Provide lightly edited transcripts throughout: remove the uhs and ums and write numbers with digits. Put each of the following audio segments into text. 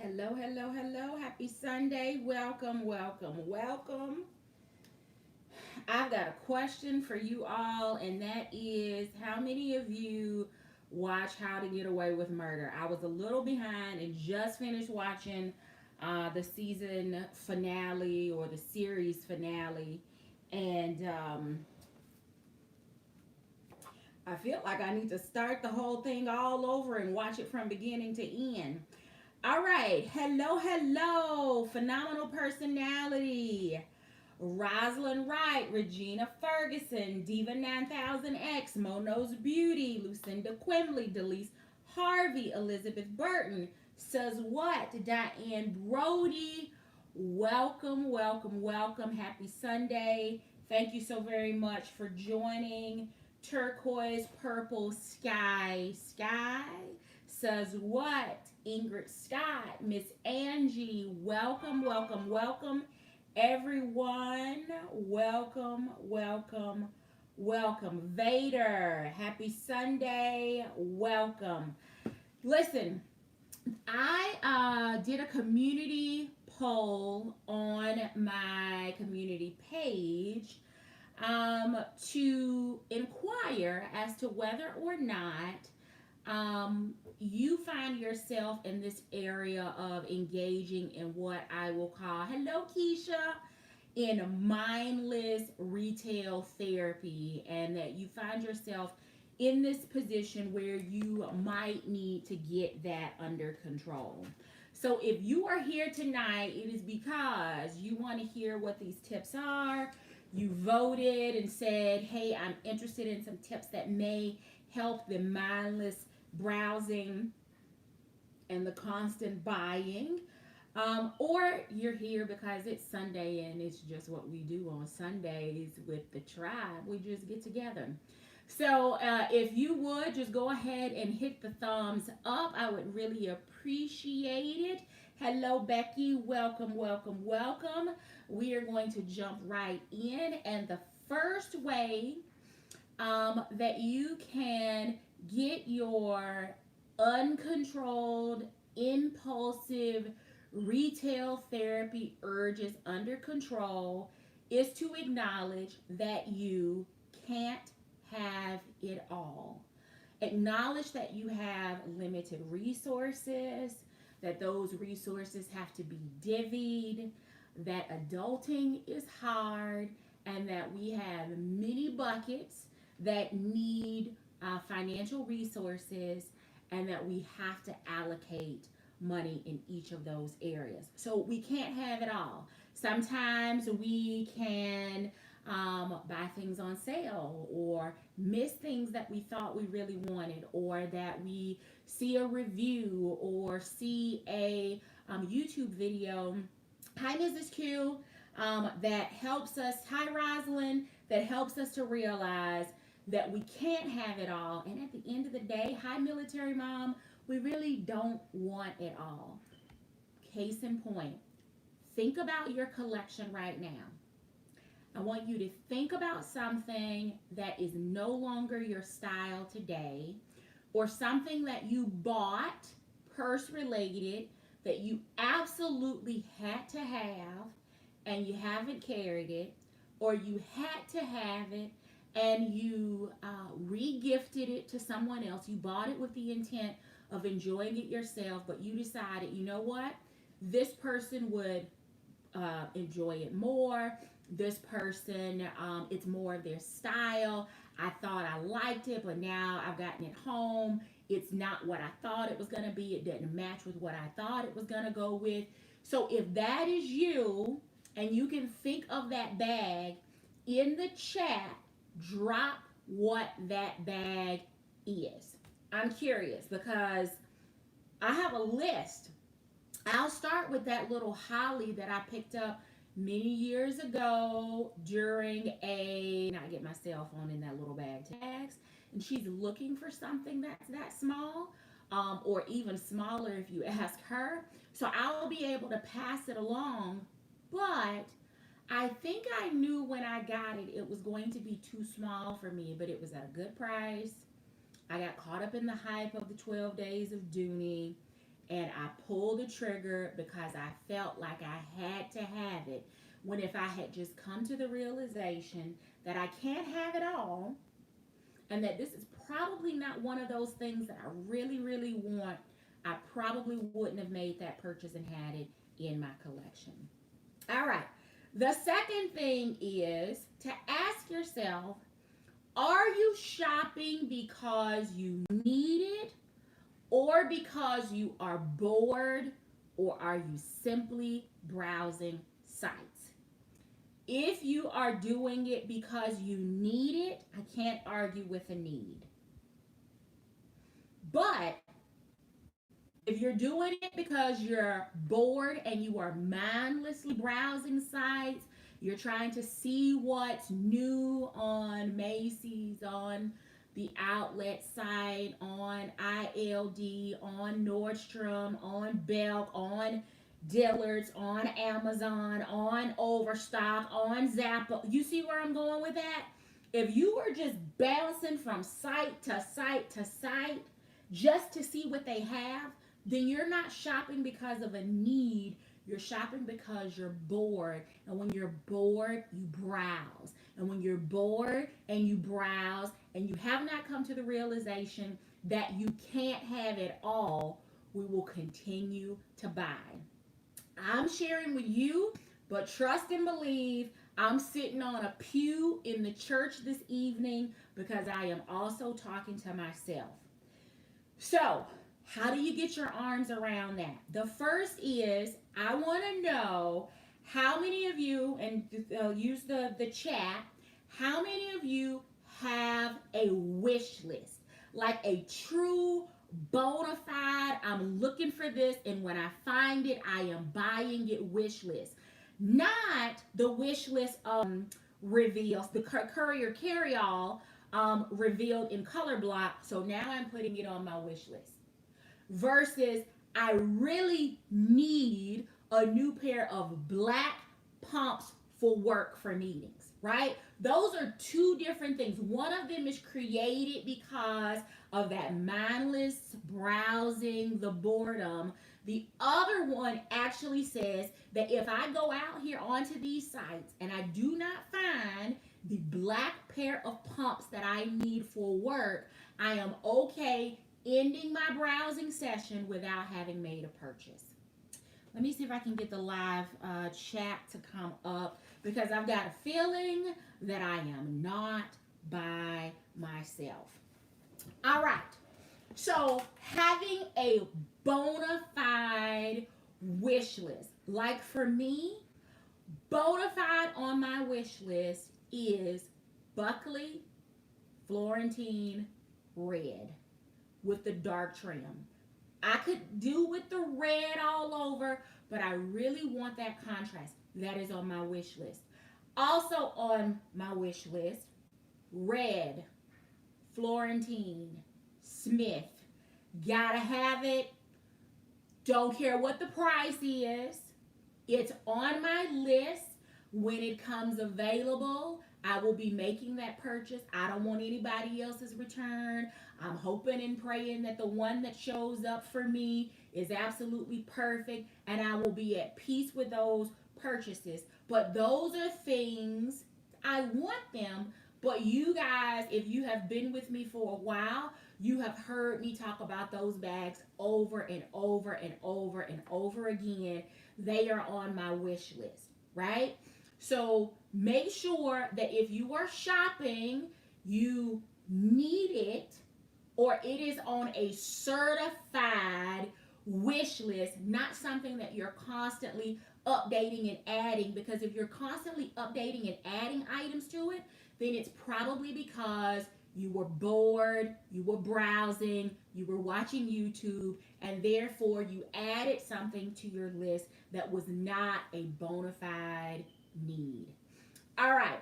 Hello, hello, hello. Happy Sunday. Welcome, welcome, welcome. I've got a question for you all, and that is how many of you watch How to Get Away with Murder? I was a little behind and just finished watching the season finale or the series finale. And I feel like I need to start the whole thing all over and watch it from beginning to end. All right. Hello, hello. Phenomenal personality. Rosalind Wright, Regina Ferguson, Diva 9000X, Mono's Beauty, Lucinda Quimbley, Delise Harvey, Elizabeth Burton, Says What, Diane Brody. Welcome, welcome, welcome. Happy Sunday. Thank you so very much for joining. Turquoise Purple Sky. Says What, Ingrid Scott, Miss Angie. Welcome, welcome, welcome. Everyone, welcome, welcome, welcome. Vader, happy Sunday, welcome. Listen, I did a community poll on my community page to inquire as to whether or not you find yourself in this area of engaging in what I will call, hello, Keisha, in mindless retail therapy, and that you find yourself in this position where you might need to get that under control. So, if you are here tonight, it is because you want to hear what these tips are. You voted and said, hey, I'm interested in some tips that may help the mindless browsing and the constant buying. Or you're here because it's Sunday and it's just what we do on Sundays with the tribe. We just get together. So if you would just go ahead and hit the thumbs up, I would really appreciate it. Hello, Becky. Welcome, welcome, welcome. We are going to jump right in. And the first way that you can get your uncontrolled, impulsive retail therapy urges under control is to acknowledge that you can't have it all. Acknowledge that you have limited resources, that those resources have to be divvied, that adulting is hard, and that we have many buckets that need financial resources, and that we have to allocate money in each of those areas. So we can't have it all. Sometimes we can buy things on sale or miss things that we thought we really wanted, or that we see a review or see a YouTube video. Hi, Mrs. Q. That helps us. Hi, Rosalind. That helps us to realize that we can't have it all. And at the end of the day, hi, military mom, we really don't want it all. Case in point, think about your collection right now. I want you to think about something that is no longer your style today, or something that you bought, purse related, that you absolutely had to have and you haven't carried it, or you had to have it and you re-gifted it to someone else. You bought it with the intent of enjoying it yourself, but you decided, you know what? This person would enjoy it more. This person, it's more of their style. I thought I liked it, but now I've gotten it home. It's not what I thought it was going to be. It didn't match with what I thought it was going to go with. So if that is you, and you can think of that bag in the chat, drop what that bag is. I'm curious because I have a list. I'll start with that little holly that I picked up many years ago during not get my cell phone in that little bag tags, and she's looking for something that's that small, or even smaller if you ask her. So I'll be able to pass it along, but I think I knew when I got it, it was going to be too small for me, but it was at a good price. I got caught up in the hype of the 12 days of Dooney, and I pulled the trigger because I felt like I had to have it. When if I had just come to the realization that I can't have it all, and that this is probably not one of those things that I really, really want, I probably wouldn't have made that purchase and had it in my collection. All right. The second thing is to ask yourself, are you shopping because you need it, or because you are bored, or are you simply browsing sites? If you are doing it because you need it, I can't argue with a need. But if you're doing it because you're bored and you are mindlessly browsing sites, you're trying to see what's new on Macy's, on the outlet site, on ILD, on Nordstrom, on Belk, on Dillard's, on Amazon, on Overstock, on Zappos. You see where I'm going with that? If you are just bouncing from site to site to site just to see what they have, then you're not shopping because of a need. You're shopping because you're bored. And when you're bored, you browse. And when you're bored and you browse and you have not come to the realization that you can't have it all, we will continue to buy. I'm sharing with you, but trust and believe, I'm sitting on a pew in the church this evening because I am also talking to myself. So, how do you get your arms around that? The first is, I want to know how many of you, and use the chat, how many of you have a wish list? Like a true bona fide, I'm looking for this, and when I find it, I am buying it wish list. Not the wish list reveals, the courier carry all revealed in color block, so now I'm putting it on my wish list. Versus, I really need a new pair of black pumps for work for meetings, right? Those are two different things. One of them is created because of that mindless browsing, the boredom. The other one actually says that if I go out here onto these sites and I do not find the black pair of pumps that I need for work, I am okay ending my browsing session without having made a purchase. Let me see if I can get the live chat to come up, because I've got a feeling that I am not by myself. All right. So having a bona fide wish list. Like for me, bona fide on my wish list is Buckley Florentine red with the dark trim. I could do with the red all over, but I really want that contrast. That is on my wish list. Also on my wish list, red, Florentine, Smith. Gotta have it. Don't care what the price is. It's on my list. When it comes available, I will be making that purchase. I don't want anybody else's return. I'm hoping and praying that the one that shows up for me is absolutely perfect, and I will be at peace with those purchases. But those are things, I want them, but you guys, if you have been with me for a while, you have heard me talk about those bags over and over and over and over again. They are on my wish list, right? So make sure that if you are shopping, you need it, or it is on a certified wish list, not something that you're constantly updating and adding. Because if you're constantly updating and adding items to it, then it's probably because you were bored, you were browsing, you were watching YouTube, and therefore you added something to your list that was not a bona fide need. All right,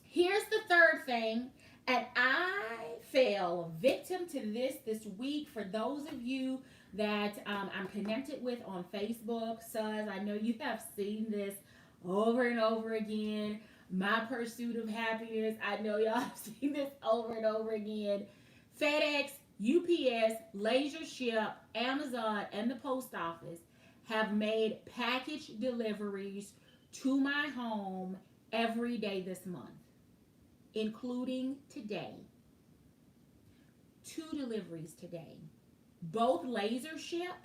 here's the third thing, and I fell victim to this week. For those of you that I'm connected with on Facebook, Suz, I know you have seen this over and over again. My Pursuit of Happiness, I know y'all have seen this over and over again. FedEx UPS, Laser Ship, Amazon, and the post office have made package deliveries to my home every day this month, including today. 2 deliveries today. Both Laser Ship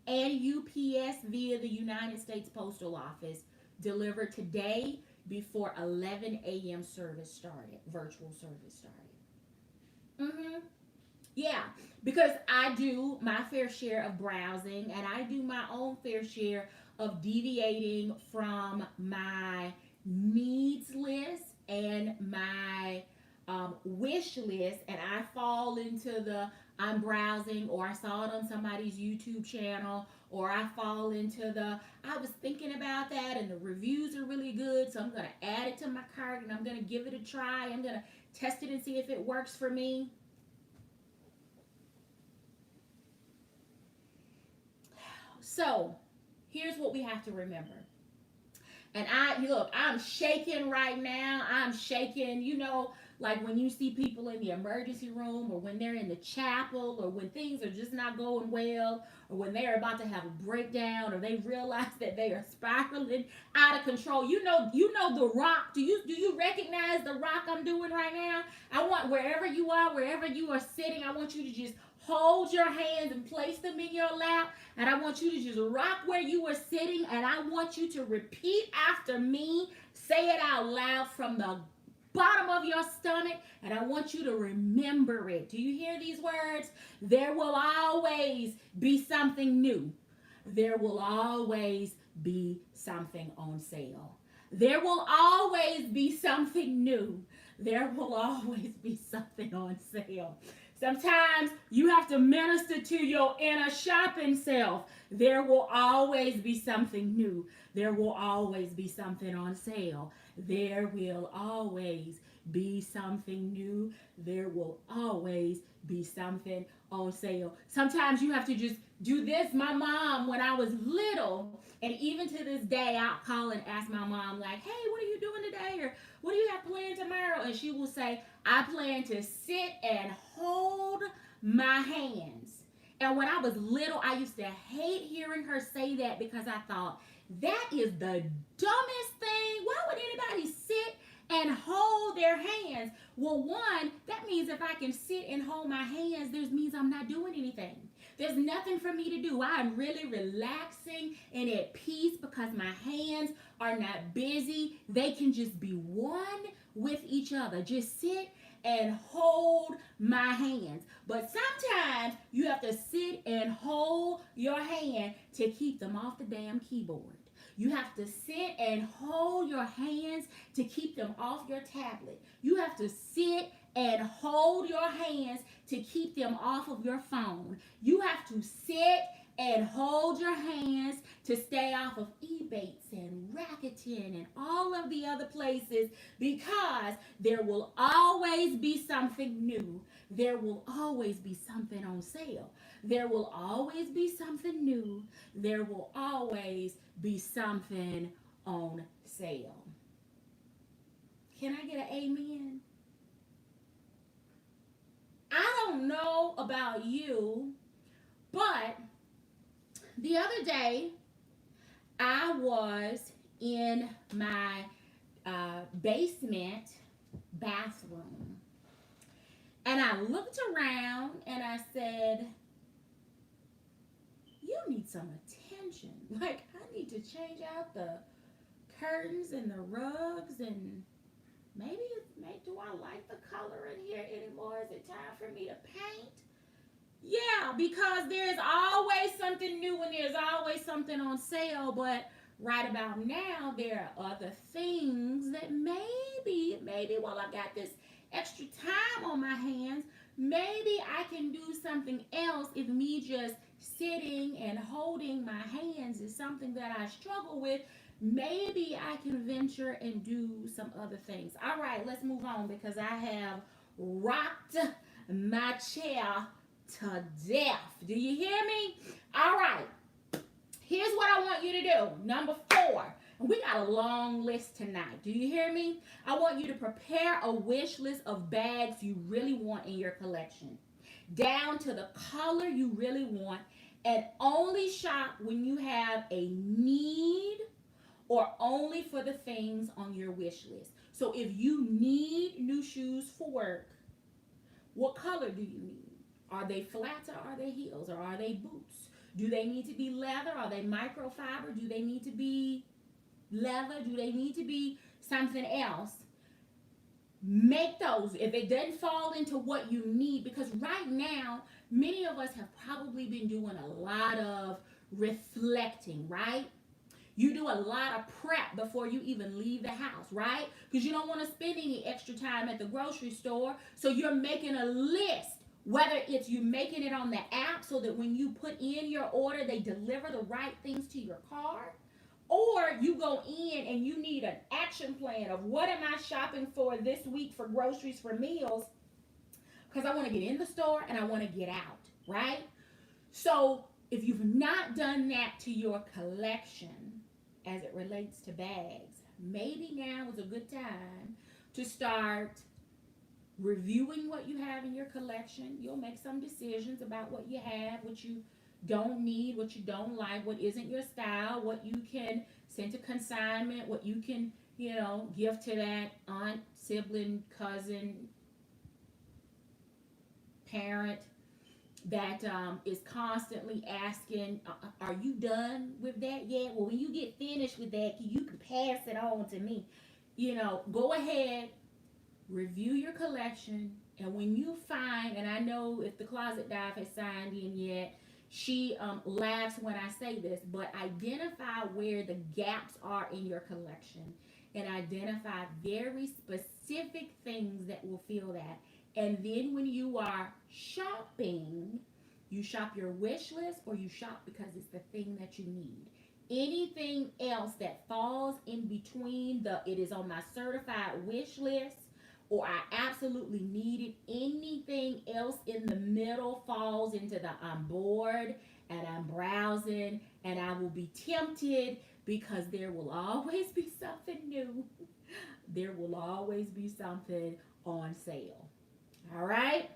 and UPS via the United States Postal Office delivered today before 11 a.m. service started, virtual service started. Yeah, because I do my fair share of browsing and I do my own fair share of deviating from my needs list and my wish list, and I fall into the I'm browsing, or I saw it on somebody's YouTube channel, or I fall into the I was thinking about that and the reviews are really good, so I'm going to add it to my cart and I'm going to give it a try. I'm going to test it and see if it works for me. So, here's what we have to remember. And I'm shaking right now. I'm shaking, like when you see people in the emergency room, or when they're in the chapel, or when things are just not going well, or when they're about to have a breakdown, or they realize that they are spiraling out of control. You know the rock. Do you recognize the rock I'm doing right now? I want wherever you are sitting, I want you to just hold your hands and place them in your lap. And I want you to just rock where you are sitting. And I want you to repeat after me. Say it out loud from the bottom of your stomach. And I want you to remember it. Do you hear these words? There will always be something new. There will always be something on sale. There will always be something new. There will always be something on sale. Sometimes you have to minister to your inner shopping self. There will always be something new. There will always be something on sale. There will always be something new. There will always be something on sale. Sometimes you have to just do this. My mom, when I was little, and even to this day, I'll call and ask my mom, like, hey, what are you doing today? Or what do you have planned tomorrow? And she will say, I plan to sit and hold my hands. And when I was little, I used to hate hearing her say that, because I thought, that is the dumbest thing. Why would anybody sit and hold their hands? Well, one, that means if I can sit and hold my hands, that means I'm not doing anything. There's nothing for me to do. I'm really relaxing and at peace because my hands are not busy. They can just be one with each other. Just sit and hold my hands. But sometimes you have to sit and hold your hand to keep them off the damn keyboard. You have to sit and hold your hands to keep them off your tablet. You have to sit and hold your hands to keep them off of your phone. You have to sit and hold your hands to stay off of eBates and Rakuten and all of the other places, because there will always be something new. There will always be something on sale. There will always be something new. There will always be something on sale. Can I get an amen? I don't know about you, but the other day I was in my basement bathroom, and I looked around and I said, you need some attention. Like, I need to change out the curtains and the rugs, and maybe do I like the color in here anymore? Is it time for me to paint? Yeah, because there's always something new and there's always something on sale. But right about now, there are other things that maybe while I got this extra time on my hands, maybe I can do something else. If me just sitting and holding my hands is something that I struggle with, maybe I can venture and do some other things. All right, let's move on, because I have rocked my chair to death. Do you hear me? All right. Here's what I want you to do. Number 4. We got a long list tonight. Do you hear me? I want you to prepare a wish list of bags you really want in your collection. down to the color you really want, and only shop when you have a need or only for the things on your wish list. So if you need new shoes for work, what color do you need? Are they flats or are they heels or are they boots? Do they need to be leather? Are they microfiber? Do they need to be leather? Do they need to be something else? Make those. If it doesn't fall into what you need, because right now, many of us have probably been doing a lot of reflecting, right? You do a lot of prep before you even leave the house, right? Because you don't want to spend any extra time at the grocery store. So you're making a list, whether it's you making it on the app so that when you put in your order, they deliver the right things to your car. Or you go in and you need an action plan of what am I shopping for this week for groceries for meals, because I want to get in the store and I want to get out, right? So if you've not done that to your collection as it relates to bags, maybe now is a good time to start reviewing what you have in your collection. You'll make some decisions about what you have, what you don't need, what you don't like, what isn't your style, what you can send to consignment, what you can, give to that aunt, sibling, cousin, parent that is constantly asking, are you done with that yet? Well, when you get finished with that, you can pass it on to me. Go ahead, review your collection, and when you find, and I know if the closet dive has signed in yet, she laughs when I say this, but identify where the gaps are in your collection and identify very specific things that will fill that. And then when you are shopping, you shop your wish list or you shop because it's the thing that you need. Anything else that falls in between it is on my certified wish list or I absolutely need it, anything else in the middle falls into the I'm bored and I'm browsing and I will be tempted because there will always be something new. There will always be something on sale. All right?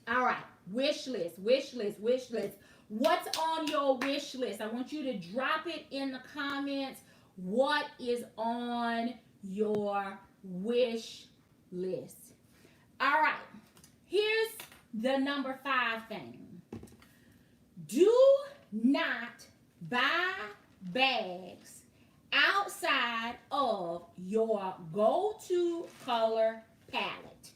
All right. Wish list, wish list, wish list. What's on your wish list? I want you to drop it in the comments. What is on your wish list? All right. Here's the number 5 thing. Do not buy bags outside of your go-to color palette.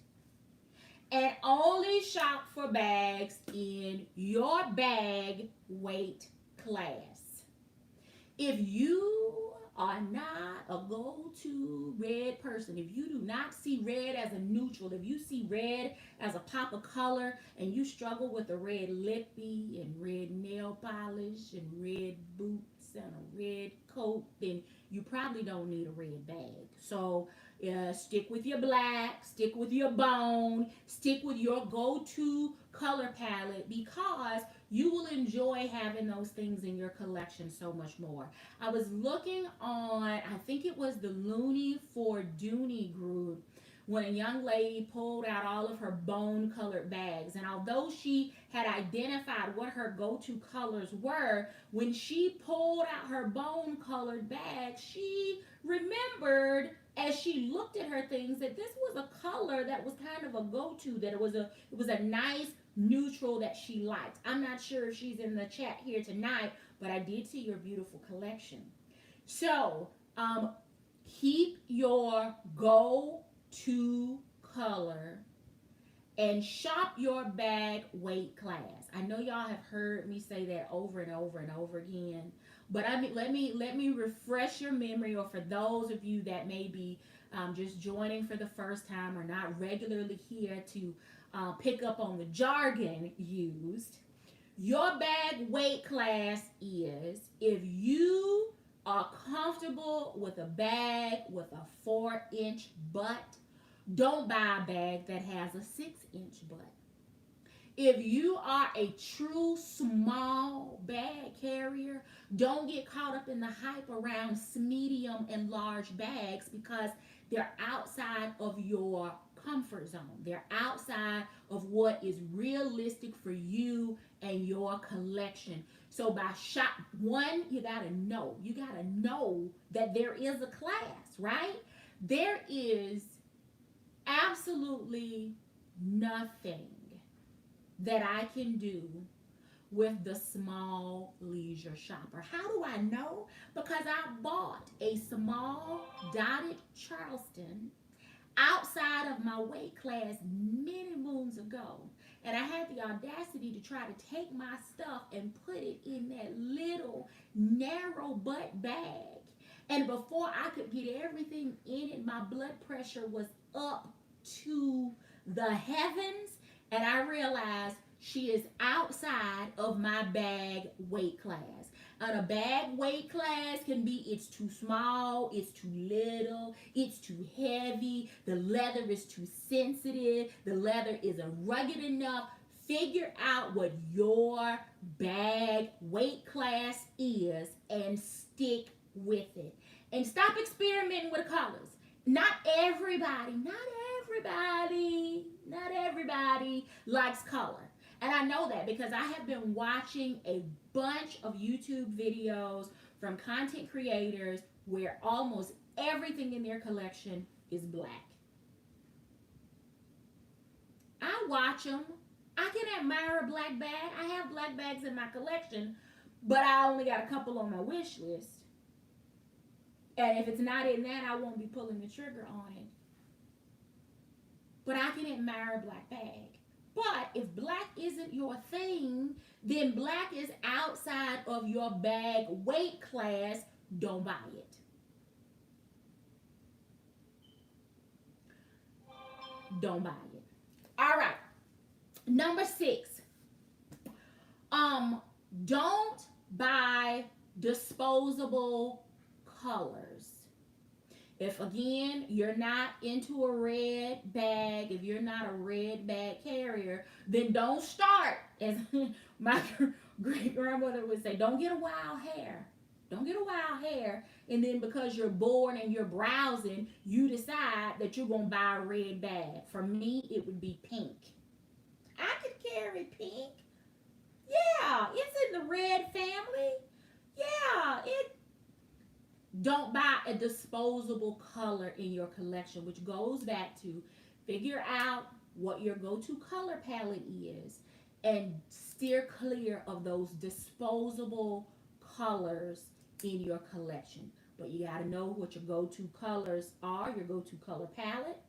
And only shop for bags in your bag weight class. If you are not a go-to red person, if you do not see red as a neutral, if you see red as a pop of color and you struggle with a red lippy and red nail polish and red boots and a red coat, then you probably don't need a red bag. So stick with your black, stick with your bone, stick with your go-to color palette because you will enjoy having those things in your collection so much more. I was looking on, I think it was the Looney for Dooney group, when a young lady pulled out all of her bone colored bags. And although she had identified what her go-to colors were, when she pulled out her bone colored bag, she remembered as she looked at her things that this was a color that was kind of a go-to, that it was a nice neutral that she liked. I'm not sure if she's in the chat here tonight, but I did see your beautiful collection. So keep your go-to color and shop your bag weight class. I know y'all have heard me say that over and over and over again, but let me refresh your memory, or for those of you that may be just joining for the first time or not regularly here to pick up on the jargon used. Your bag weight class is if you are comfortable with a bag with a 4-inch butt, don't buy a bag that has a 6-inch butt. If you are a true small bag carrier, don't get caught up in the hype around medium and large bags because they're outside of your comfort zone. They're outside of what is realistic for you and your collection. So by one, you gotta know. You gotta know that there is a class, right? There is absolutely nothing that I can do with the small leisure shopper. How do I know? Because I bought a small dotted Charleston outside of my weight class many moons ago. And I had the audacity to try to take my stuff and put it in that little narrow butt bag. And before I could get everything in it, my blood pressure was up to the heavens. And I realized she is outside of my bag weight class. And a bag weight class can be it's too small, it's too little, it's too heavy, the leather is too sensitive, the leather isn't rugged enough. Figure out what your bag weight class is and stick with it. And stop experimenting with colors. Not everybody likes color. And I know that because I have been watching a bunch of YouTube videos from content creators where almost everything in their collection is black. I watch them. I can admire a black bag. I have black bags in my collection, but I only got a couple on my wish list. And if it's not in that, I won't be pulling the trigger on it. But I can admire a black bag. But if black isn't your thing, then black is outside of your bag weight class. Don't buy it. Don't buy it. All right. Number 6. Don't buy disposable colors. If again you're not into a red bag, if you're not a red bag carrier, then don't start. As my great grandmother would say, don't get a wild hair. Don't get a wild hair. And then because you're bored and you're browsing, you decide that you're going to buy a red bag. For me, it would be pink. I could carry pink. Yeah, it's in the red family. Yeah, don't buy a disposable color in your collection, which goes back to figure out what your go-to color palette is and steer clear of those disposable colors in your collection. But you got to know what your go-to colors are, your go-to color palette.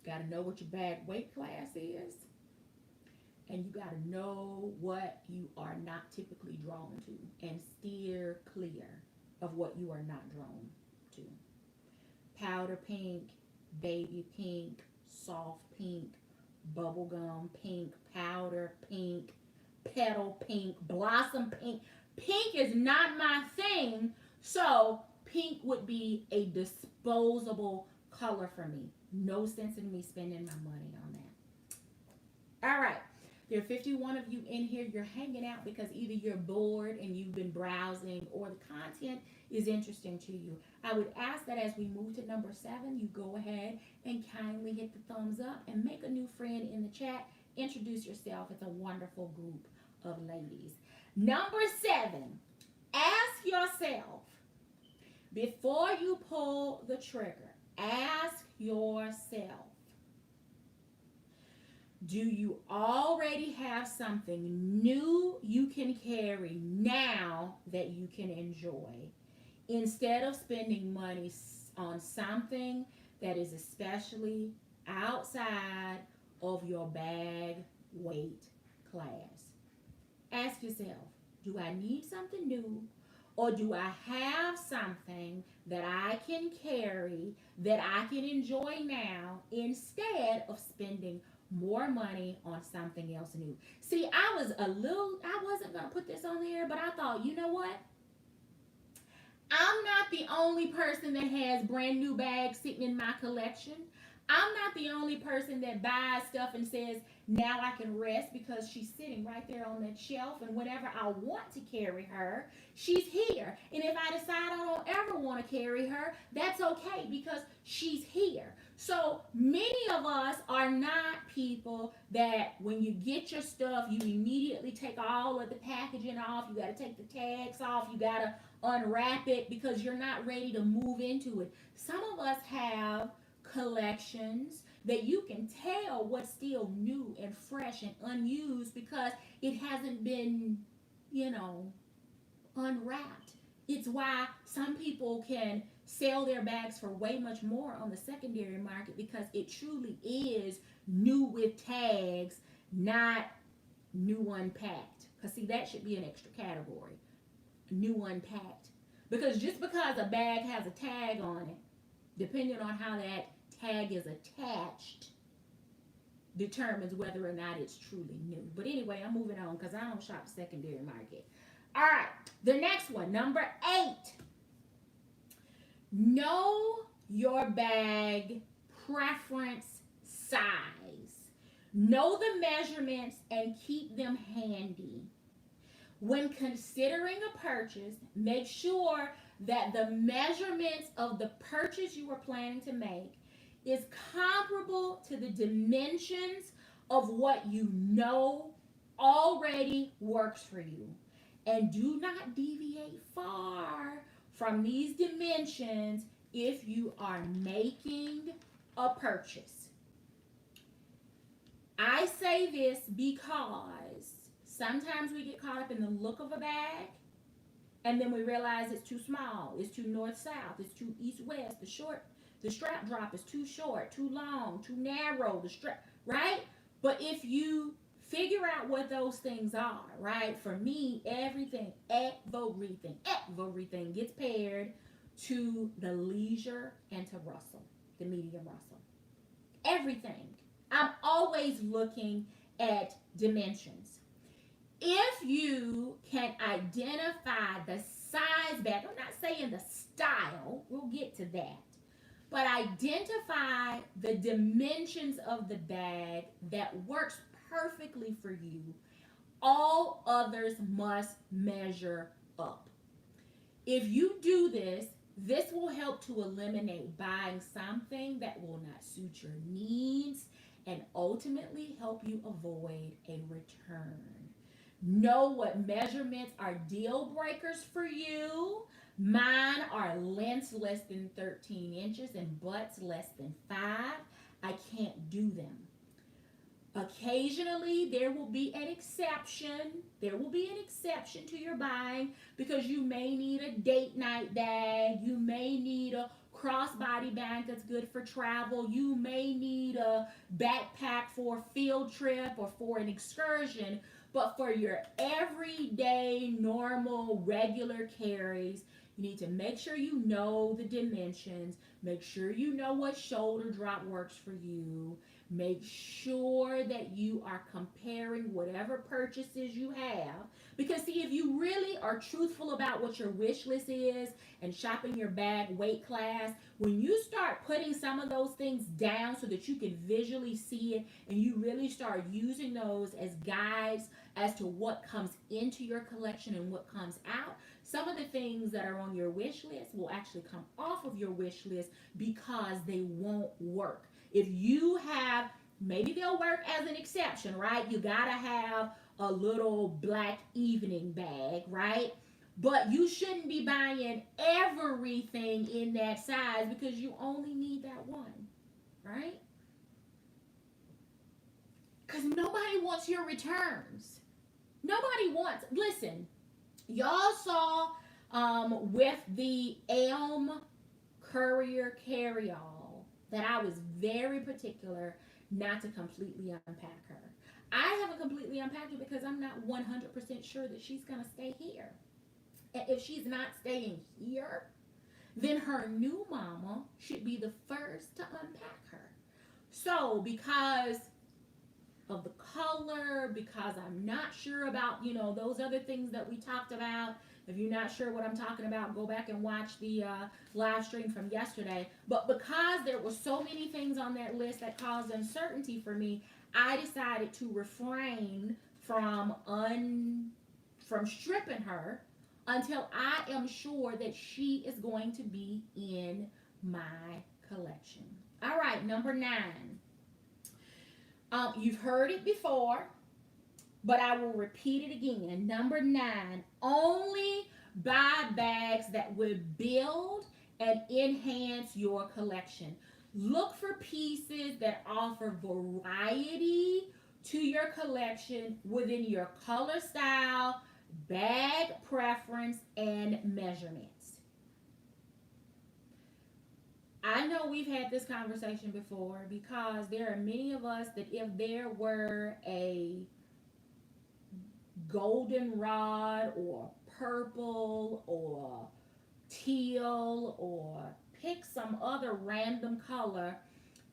Got to know what your bag weight class is. And you got to know what you are not typically drawn to and steer clear of what you are not drawn to. Powder pink, baby pink, soft pink, bubblegum pink, powder pink, petal pink, blossom pink. Pink is not my thing, so pink would be a disposable color for me. No sense in me spending my money on that. All right. There are 51 of you in here. You're hanging out because either you're bored and you've been browsing or the content is interesting to you. I would ask that as we move to number 7, you go ahead and kindly hit the thumbs up and make a new friend in the chat. Introduce yourself. It's a wonderful group of ladies. Number 7, ask yourself before you pull the trigger, ask yourself, do you already have something new you can carry now that you can enjoy? Instead of spending money on something that is especially outside of your bag weight class. Ask yourself, do I need something new? Or do I have something that I can carry that I can enjoy now instead of spending more money on something else new? See, I wasn't going to put this on there, but I thought, you know what? I'm not the only person that has brand new bags sitting in my collection. I'm not the only person that buys stuff and says, now I can rest because she's sitting right there on that shelf. And whenever I want to carry her, she's here. And if I decide I don't ever want to carry her, that's okay because she's here. So many of us are not people that when you get your stuff, you immediately take all of the packaging off. You got to take the tags off. You got to unwrap it because you're not ready to move into it. Some of us have collections that you can tell what's still new and fresh and unused because it hasn't been, you know, unwrapped. It's why some people can sell their bags for way much more on the secondary market because it truly is new with tags, not new unpacked. Because, see, that should be an extra category. New unpacked. Because just because a bag has a tag on it, depending on how that tag is attached, determines whether or not it's truly new. But anyway, I'm moving on because I don't shop secondary market. All right, the next one, number 8. Know your bag preference size. Know the measurements and keep them handy. When considering a purchase, make sure that the measurements of the purchase you are planning to make is comparable to the dimensions of what you know already works for you. And do not deviate far from these dimensions if you are making a purchase. I say this because sometimes we get caught up in the look of a bag and then we realize it's too small, it's too north-south, it's too east-west, the strap drop is too short, too long, too narrow, the strap, right? But if you figure out what those things are, right? For me, everything gets paired to the leisure and to Russell, the medium Russell. Everything. I'm always looking at dimensions. If you can identify the size bag, I'm not saying the style, we'll get to that, but identify the dimensions of the bag that works perfectly for you, all others must measure up. If you do this, this will help to eliminate buying something that will not suit your needs and ultimately help you avoid a return. Know what measurements are deal breakers for you. Mine are lengths less than 13 inches and butts less than 5. I can't do them. Occasionally, there will be an exception. There will be an exception to your buying because you may need a date night bag. You may need a crossbody bag that's good for travel. You may need a backpack for a field trip or for an excursion. But for your everyday, normal, regular carries, you need to make sure you know the dimensions. Make sure you know what shoulder drop works for you. Make sure that you are comparing whatever purchases you have. Because see, if you really are truthful about what your wish list is and shopping your bag weight class, when you start putting some of those things down so that you can visually see it and you really start using those as guides as to what comes into your collection and what comes out, some of the things that are on your wish list will actually come off of your wish list because they won't work. If you have, maybe they'll work as an exception, right? You gotta have a little black evening bag, right? But you shouldn't be buying everything in that size because you only need that one, right? Because nobody wants your returns. Nobody wants, listen, y'all saw with the Elm Courier carry-all that I was very particular not to completely unpack her. I haven't completely unpacked her because I'm not 100% sure that she's going to stay here. And if she's not staying here, then her new mama should be the first to unpack her. So, because of the color, because I'm not sure about, those other things that we talked about. If you're not sure what I'm talking about, go back and watch the live stream from yesterday. But because there were so many things on that list that caused uncertainty for me, I decided to refrain from stripping her until I am sure that she is going to be in my collection. All right, number 9. You've heard it before, but I will repeat it again. Number 9, only buy bags that would build and enhance your collection. Look for pieces that offer variety to your collection within your color, style, bag preference, and measurements. I know we've had this conversation before, because there are many of us that if there were a goldenrod or purple or teal, or pick some other random color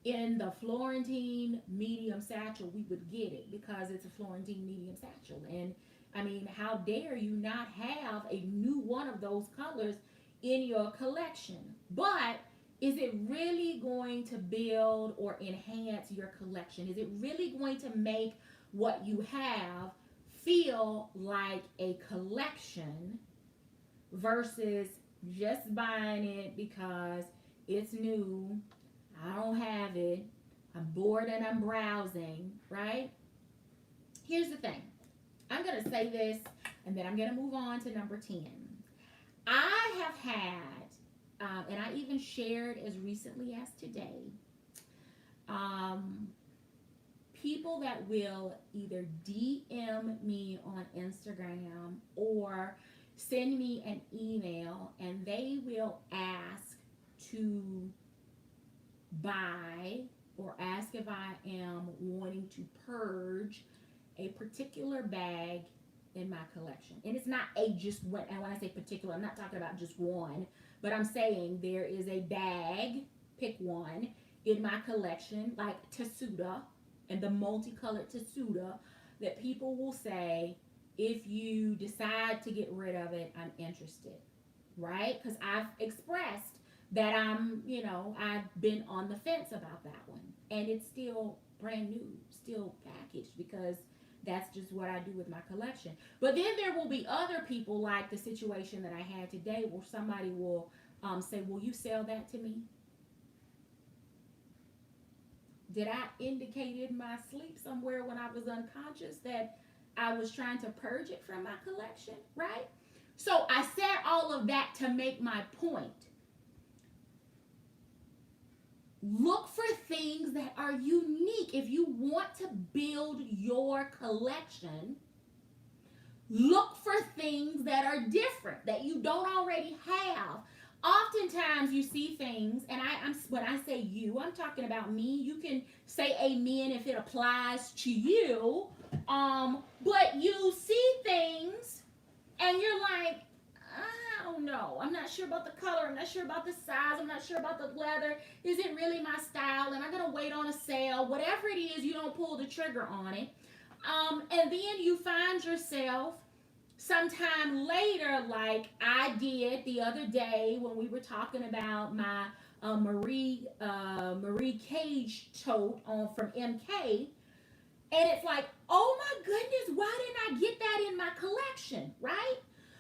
in the Florentine medium satchel, we would get it, because it's a Florentine medium satchel. And I mean, how dare you not have a new one of those colors in your collection? But is it really going to build or enhance your collection? Is it really going to make what you have feel like a collection versus just buying it because it's new, I don't have it, I'm bored and I'm browsing, right? Here's the thing. I'm going to say this, and then I'm going to move on to number 10. I have had, and I even shared as recently as today, people that will either DM me on Instagram or send me an email, and they will ask to buy or ask if I am wanting to purge a particular bag in my collection. And it's not a just one, and when I say particular, I'm not talking about just one, but I'm saying there is a bag, pick one, in my collection, like Tesuda and the multicolored Tesuda, that people will say, if you decide to get rid of it, I'm interested, right? Because I've expressed that I've been on the fence about that one. And it's still brand new, still packaged, because that's just what I do with my collection. But then there will be other people, like the situation that I had today, where somebody will say, will you sell that to me? Did I indicate in my sleep somewhere when I was unconscious that I was trying to purge it from my collection, right? So I said all of that to make my point. Look for things that are unique. If you want to build your collection, look for things that are different, that you don't already have. Oftentimes you see things, and when I say you, I'm talking about me. You can say amen if it applies to you. But you see things and you're like, I don't know. I'm not sure about the color. I'm not sure about the size. I'm not sure about the leather. Is it really my style? Am I going to wait on a sale? Whatever it is, you don't pull the trigger on it. And then you find yourself sometime later, like I did the other day when we were talking about my Marie Cage tote from MK. And it's like, oh my goodness, why didn't I get that in my collection, right?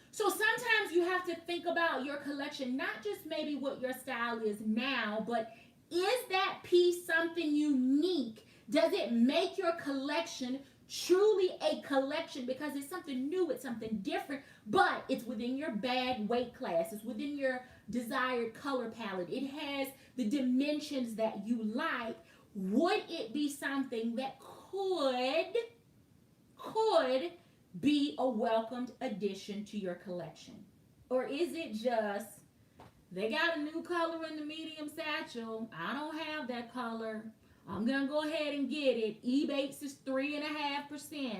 So sometimes you have to think about your collection, not just maybe what your style is now, but is that piece something unique? Does it make your collection truly a collection because it's something new, it's something different, but it's within your bag weight class, it's within your desired color palette, it has the dimensions that you like? Would it be something that could be a welcomed addition to your collection? Or is it just, they got a new color in the medium satchel, I don't have that color, I'm gonna go ahead and get it, eBates is 3.5%,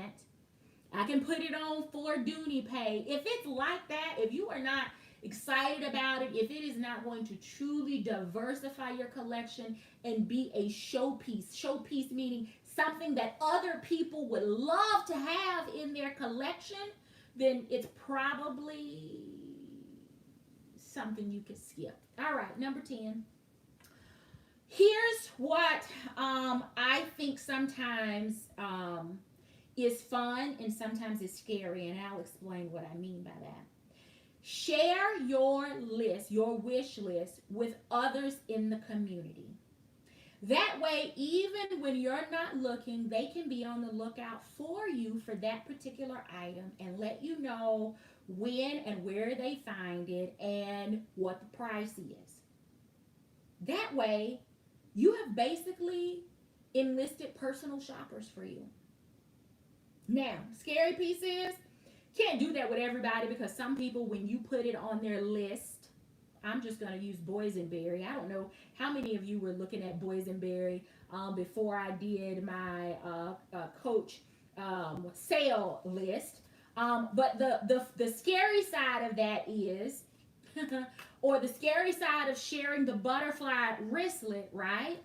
I can put it on for Dooney pay? If it's like that, if you are not excited about it, if it is not going to truly diversify your collection and be a showpiece meaning something that other people would love to have in their collection, then it's probably something you could skip. All right, number 10. Here's what I think sometimes is fun and sometimes is scary, and I'll explain what I mean by that. Share your list, your wish list, with others in the community. That way, even when you're not looking, they can be on the lookout for you for that particular item and let you know when and where they find it and what the price is. That way, you have basically enlisted personal shoppers for you. Now, scary piece is, can't do that with everybody, because some people, when you put it on their list, I'm just going to use boysenberry. I don't know how many of you were looking at boysenberry before I did my coach sale list. But the scary side of that is, or the scary side of sharing the butterfly wristlet, right,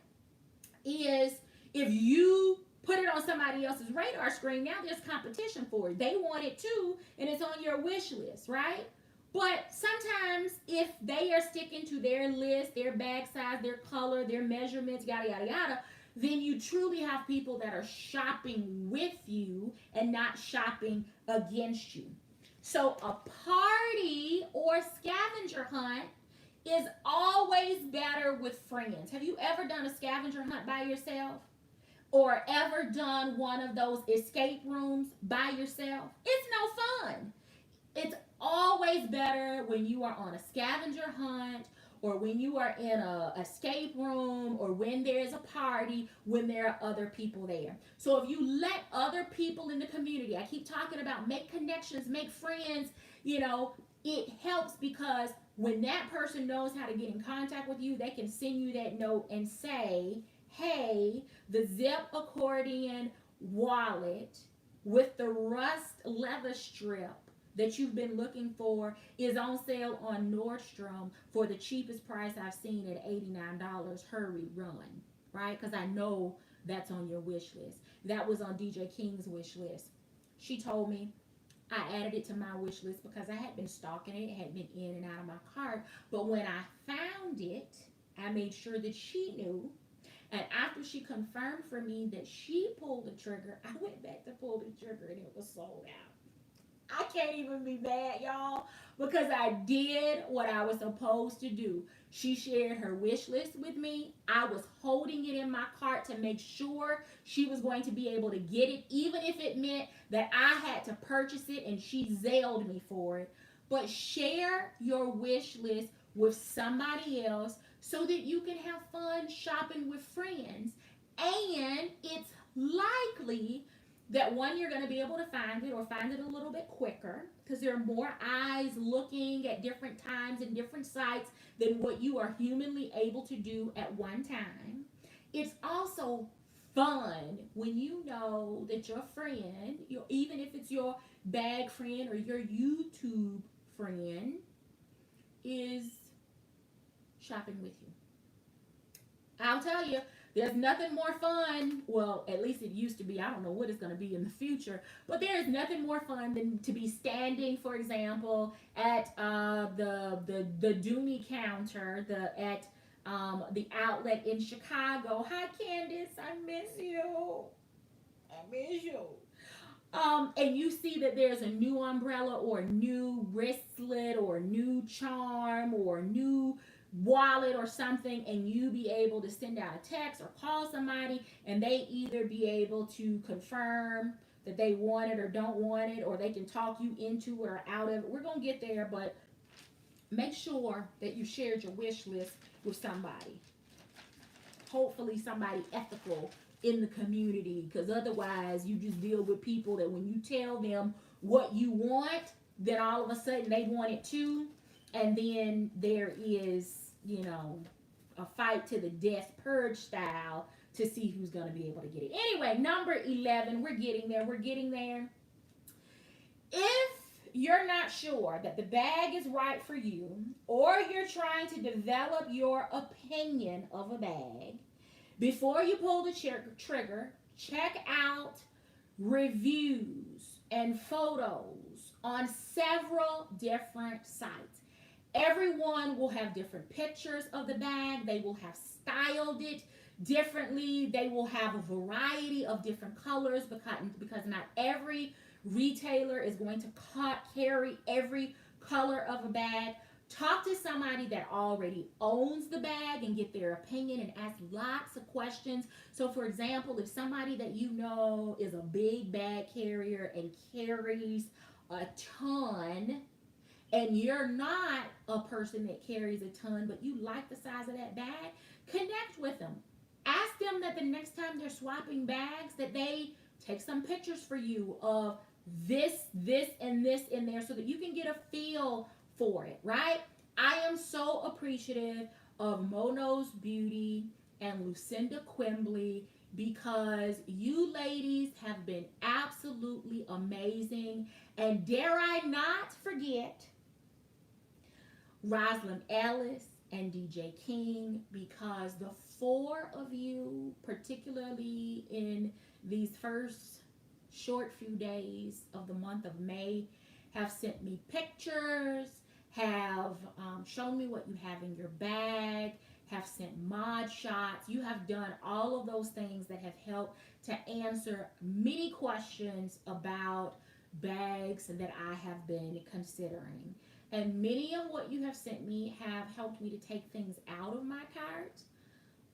is if you put it on somebody else's radar screen, now there's competition for it. They want it too, and it's on your wish list, right? But sometimes if they are sticking to their list, their bag size, their color, their measurements, yada, yada, yada, then you truly have people that are shopping with you and not shopping against you. So a party or scavenger hunt is always better with friends. Have you ever done a scavenger hunt by yourself? Or ever done one of those escape rooms by yourself? It's no fun. It's always better when you are on a scavenger hunt, or when you are in a escape room, or when there's a party, when there are other people there. So if you let other people in the community, I keep talking about make connections, make friends, it helps, because when that person knows how to get in contact with you, they can send you that note and say, hey, the zip accordion wallet with the rust leather strip that you've been looking for is on sale on Nordstrom for the cheapest price I've seen at $89. Hurry, run, right? Because I know that's on your wish list. That was on DJ King's wish list. She told me, I added it to my wish list because I had been stalking it. It had been in and out of my cart. But when I found it, I made sure that she knew. And after she confirmed for me that she pulled the trigger, I went back to pull the trigger and it was sold out. I can't even be mad, y'all, because I did what I was supposed to do. She shared her wish list with me. I was holding it in my cart to make sure she was going to be able to get it, even if it meant that I had to purchase it and she Zelled me for it. But share your wish list with somebody else so that you can have fun shopping with friends. And it's likely that one, you're going to be able to find it, or find it a little bit quicker, because there are more eyes looking at different times and different sites than what you are humanly able to do at one time. It's also fun when you know that your friend, even if it's your bag friend or your YouTube friend, is shopping with you. I'll tell you, there's nothing more fun. Well, at least it used to be. I don't know what it's going to be in the future. But there is nothing more fun than to be standing, for example, at the Dooney counter, at the outlet in Chicago. Hi, Candace. I miss you. I miss you. And you see that there's a new umbrella or a new wristlet or a new charm or a new wallet or something, and you be able to send out a text or call somebody, and they either be able to confirm that they want it or don't want it, or they can talk you into it or out of it. We're going to get there, but make sure that you shared your wish list with somebody. Hopefully somebody ethical in the community, because otherwise you just deal with people that when you tell them what you want, then all of a sudden they want it too. And then there is, a fight to the death, purge style, to see who's going to be able to get it. Anyway, number 11, we're getting there. If you're not sure that the bag is right for you, or you're trying to develop your opinion of a bag, before you pull the trigger, check out reviews and photos on several different sites. Everyone will have different pictures of the bag. They will have styled it differently. They will have a variety of different colors because not every retailer is going to carry every color of a bag. Talk to somebody that already owns the bag and get their opinion and ask lots of questions. So, for example, if somebody that you know is a big bag carrier and carries a ton, and you're not a person that carries a ton, but you like the size of that bag, connect with them. Ask them that the next time they're swapping bags, that they take some pictures for you of this, and this in there so that you can get a feel for it, right? I am so appreciative of Mono's Beauty and Lucinda Quimbley because you ladies have been absolutely amazing. And dare I not forget Rosalind Ellis and DJ King, because the four of you, particularly in these first short few days of the month of May, have sent me pictures, have shown me what you have in your bag, have sent mod shots. You have done all of those things that have helped to answer many questions about bags that I have been considering. And many of what you have sent me have helped me to take things out of my cart.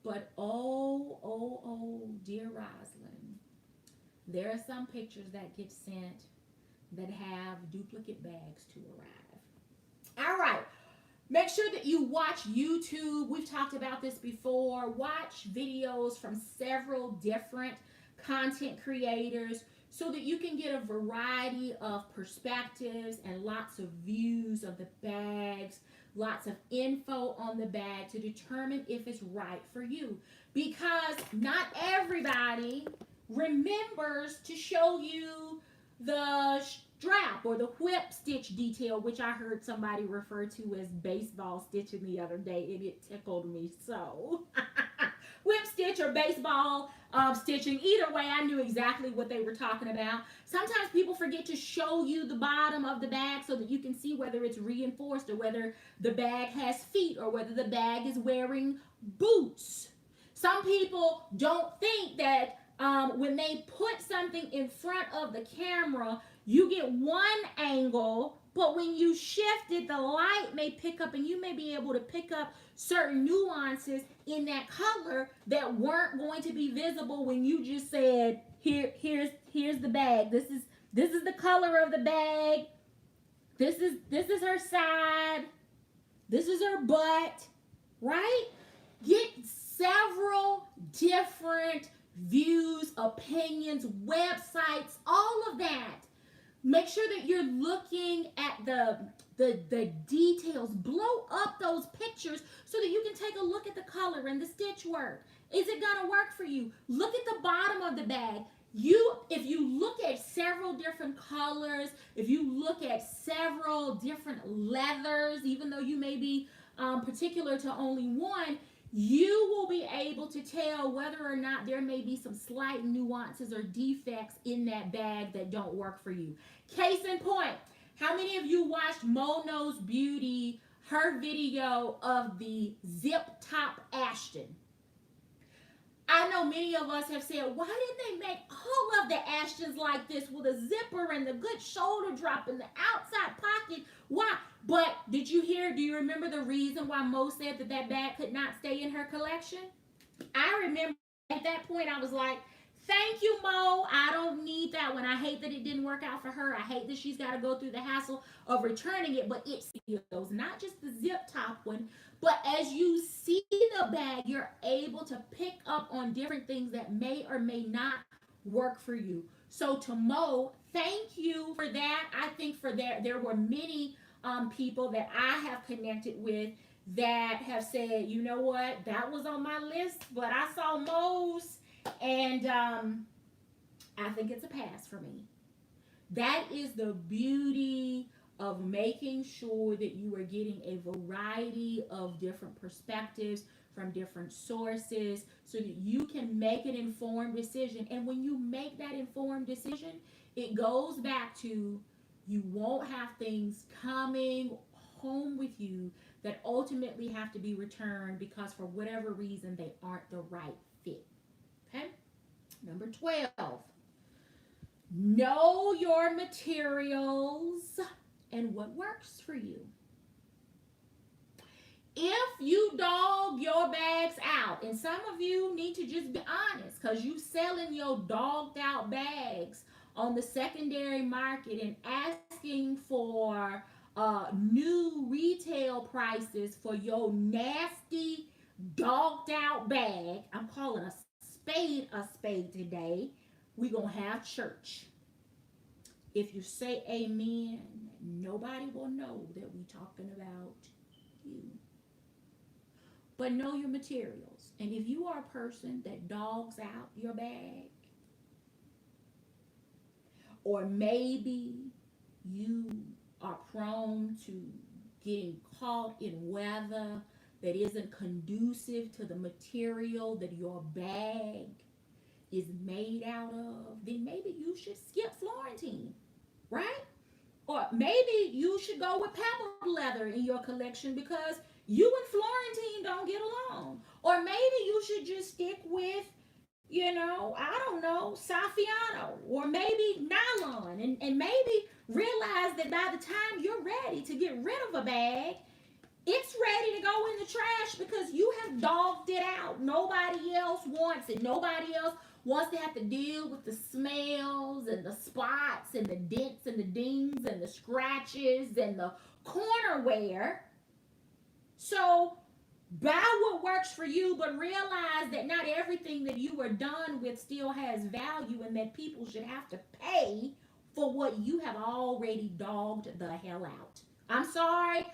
But oh, dear Rosalind, there are some pictures that get sent that have duplicate bags to arrive. All right. Make sure that you watch YouTube. We've talked about this before. Watch videos from several different content creators so that you can get a variety of perspectives and lots of views of the bags, lots of info on the bag to determine if it's right for you. Because not everybody remembers to show you the strap or the whip stitch detail, which I heard somebody refer to as baseball stitching the other day, and it tickled me so. Whip stitch or baseball stitching, either way, I knew exactly what they were talking about. Sometimes people forget to show you the bottom of the bag so that you can see whether it's reinforced or whether the bag has feet or whether the bag is wearing boots. Some people don't think that when they put something in front of the camera, you get one angle, but when you shift it, the light may pick up and you may be able to pick up certain nuances in that color that weren't going to be visible when you just said, here's the bag. This is the color of the bag. This is her side. This is her butt, right? Get several different views, opinions, websites, all of that. Make sure that you're looking at the details. Blow up those pictures so that you can take a look at the color and the stitch work. Is it going to work for you? Look at the bottom of the bag. If you look at several different colors, if you look at several different leathers, even though you may be particular to only one, you will be able to tell whether or not there may be some slight nuances or defects in that bag that don't work for you. Case in point, how many of you watched Mono's Beauty, her video of the zip top Ashton? I know many of us have said, why didn't they make all of the Ashtons like this with a zipper and the good shoulder drop in the outside pocket? Why? But do you remember the reason why Mo said that bag could not stay in her collection? I remember at that point I was like, thank you, Mo. I don't need that one. I hate that it didn't work out for her. I hate that she's got to go through the hassle of returning it, but it feels not just the zip top one, but as you see the bag, you're able to pick up on different things that may or may not work for you. So to Mo, thank you for that. I think there were many people that I have connected with that have said, you know what, that was on my list, but I saw Mo's, and I think it's a pass for me. That is the beauty of making sure that you are getting a variety of different perspectives from different sources so that you can make an informed decision. And when you make that informed decision, it goes back to you won't have things coming home with you that ultimately have to be returned because for whatever reason they aren't the right fit. Okay? Number 12, know your materials and what works for you. If you dog your bags out, and some of you need to just be honest because you selling your dogged out bags on the secondary market and asking for new retail prices for your nasty dogged out bag. I'm calling a spade today. We're going to have church. If you say amen, nobody will know that we're talking about you. But know your materials. And if you are a person that dogs out your bag, or maybe you are prone to getting caught in weather that isn't conducive to the material that your bag is made out of, then maybe you should skip Florentine, right? Or maybe you should go with pebble leather in your collection because you and Florentine don't get along. Or maybe you should just stick with, I don't know, Saffiano or maybe nylon and maybe realize that by the time you're ready to get rid of a bag, it's ready to go in the trash because you have dogged it out. Nobody else wants it. Nobody else wants to have to deal with the smells and the spots and the dents and the dings and the scratches and the corner wear. So buy what works for you, but realize that not everything that you are done with still has value and that people should have to pay for what you have already dogged the hell out. I'm sorry.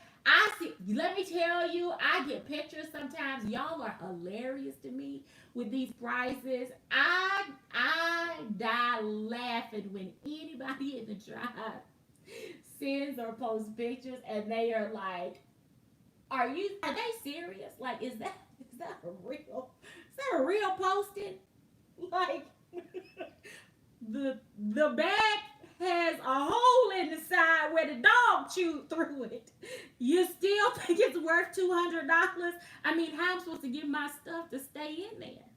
Let me tell you, I get pictures sometimes. Y'all are hilarious to me with these prices. I die laughing when anybody in the tribe sends or posts pictures and they are like, are they serious? Like, is that a real posting? Like the bag has a hole in the side where the dog chewed through it. You still think it's worth $200? I mean, how am I supposed to get my stuff to stay in there?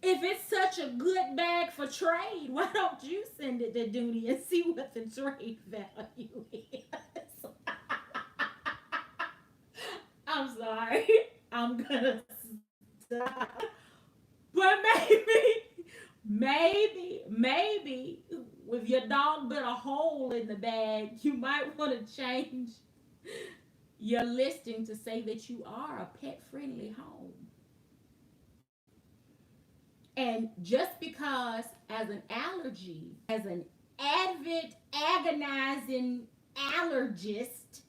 If it's such a good bag for trade, why don't you send it to Dooney and see what the trade value is? I'm sorry. I'm gonna stop. But maybe, if your dog bit a hole in the bag, you might want to change your listing to say that you are a pet-friendly home. And just because, as an avid, agonizing allergist,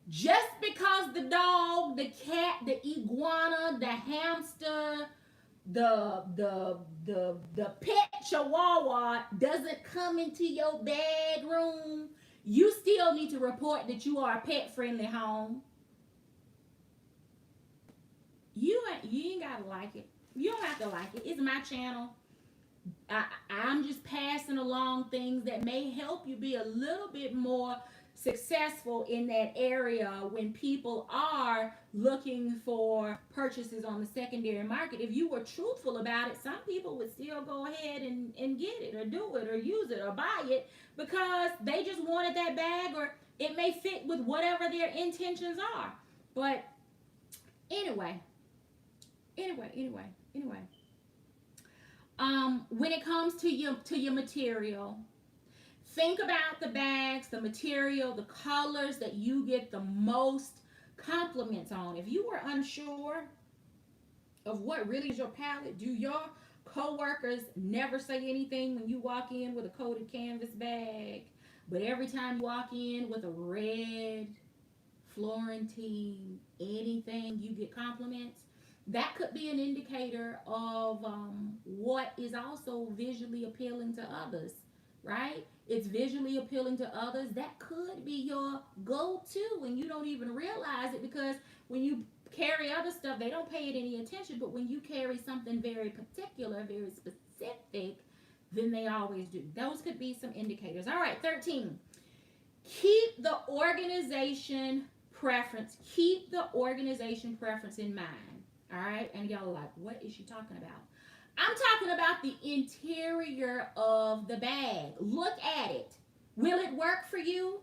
just because the dog, the cat, the iguana, the hamster, the pet chihuahua doesn't come into your bedroom, you still need to report that you are a pet friendly home. You ain't gotta like it. You don't have to like it. It's my channel. I'm just passing along things that may help you be a little bit more successful in that area when people are looking for purchases on the secondary market. If you were truthful about it, some people would still go ahead and get it or do it or use it or buy it because they just wanted that bag, or it may fit with whatever their intentions are. But anyway, when it comes to your material, think about the bags, the material, the colors that you get the most compliments on. If you were unsure of what really is your palette, do your coworkers never say anything when you walk in with a coated canvas bag, but every time you walk in with a red Florentine anything, you get compliments? That could be an indicator of what is also visually appealing to others, right? It's visually appealing to others. That could be your go-to and you don't even realize it, because when you carry other stuff, they don't pay it any attention. But when you carry something very particular, very specific, then they always do. Those could be some indicators. All right, 13. Keep the organization preference. Keep the organization preference in mind. All right, and y'all are like, what is she talking about? I'm talking about the interior of the bag. Look at it. Will it work for you?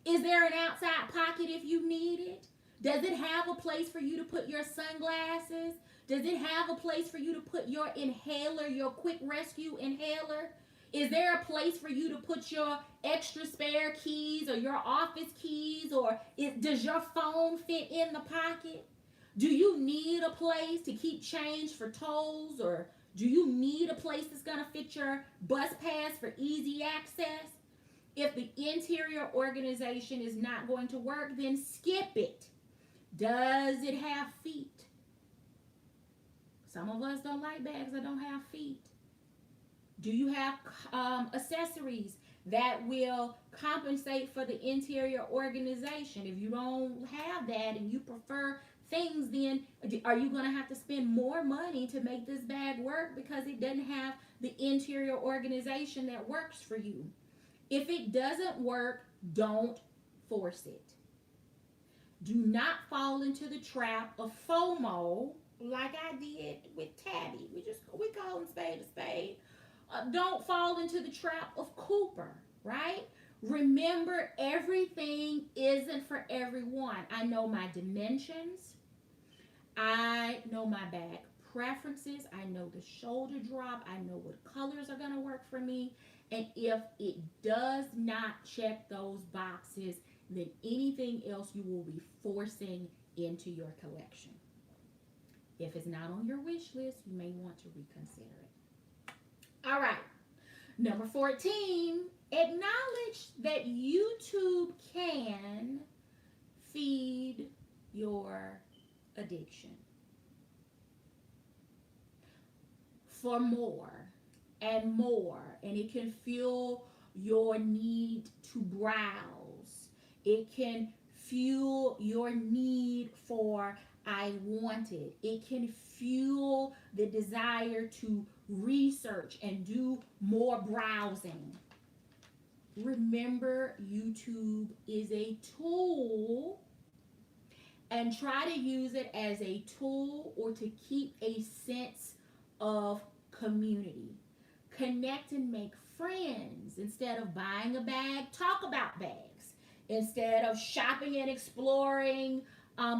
Is there an outside pocket if you need it? Does it have a place for you to put your sunglasses? Does it have a place for you to put your inhaler, your quick rescue inhaler? Is there a place for you to put your extra spare keys or your office keys? Or does your phone fit in the pocket? Do you need a place to keep change for tolls? Or do you need a place that's going to fit your bus pass for easy access? If the interior organization is not going to work, then skip it. Does it have feet? Some of us don't like bags that don't have feet. Do you have accessories that will compensate for the interior organization? If you don't have that and you prefer things, then are you going to have to spend more money to make this bag work because it doesn't have the interior organization that works for you? If it doesn't work, don't force it. Do not fall into the trap of FOMO like I did with Tabby. We call him spade a spade. Don't fall into the trap of Cooper, right? Remember, everything isn't for everyone. I know my dimensions. I know my bag preferences. I know the shoulder drop. I know what colors are going to work for me. And if it does not check those boxes, then anything else you will be forcing into your collection. If it's not on your wish list, you may want to reconsider it. All right. Number 14, acknowledge that YouTube can feed your addiction for more and more, and it can fuel your need to browse. It can fuel your need for I want it. It can fuel the desire to research and do more browsing. Remember, YouTube is a tool, and try to use it as a tool or to keep a sense of community. Connect and make friends. Instead of buying a bag, talk about bags. Instead of shopping and exploring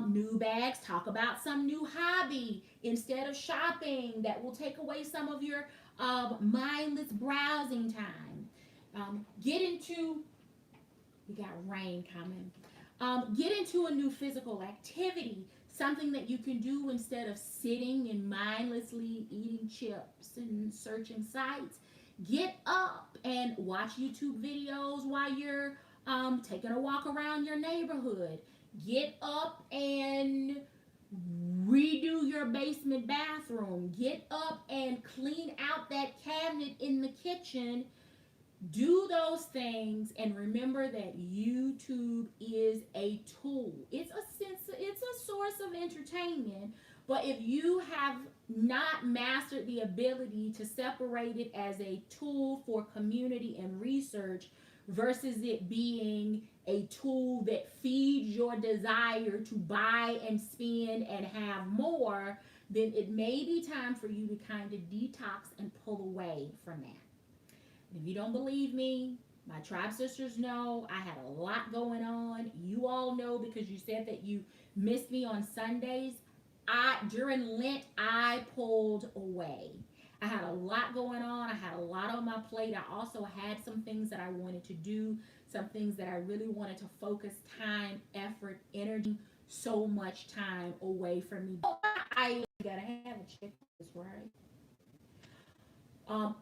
new bags, talk about some new hobby. Instead of shopping that will take away some of your mindless browsing time. We got rain coming. Get into a new physical activity, something that you can do instead of sitting and mindlessly eating chips and searching sites. Get up and watch YouTube videos while you're taking a walk around your neighborhood. Get up and redo your basement bathroom. Get up and clean out that cabinet in the kitchen. Do those things and remember that YouTube is a tool. It's a source of entertainment, but if you have not mastered the ability to separate it as a tool for community and research versus it being a tool that feeds your desire to buy and spend and have more, then it may be time for you to kind of detox and pull away from that. If you don't believe me, my tribe sisters know I had a lot going on. You all know because you said that you missed me on Sundays. During Lent, I pulled away. I had a lot going on. I had a lot on my plate. I also had some things that I wanted to do, some things that I really wanted to focus time, effort, energy, so much time away from me. I gotta have a checklist, right?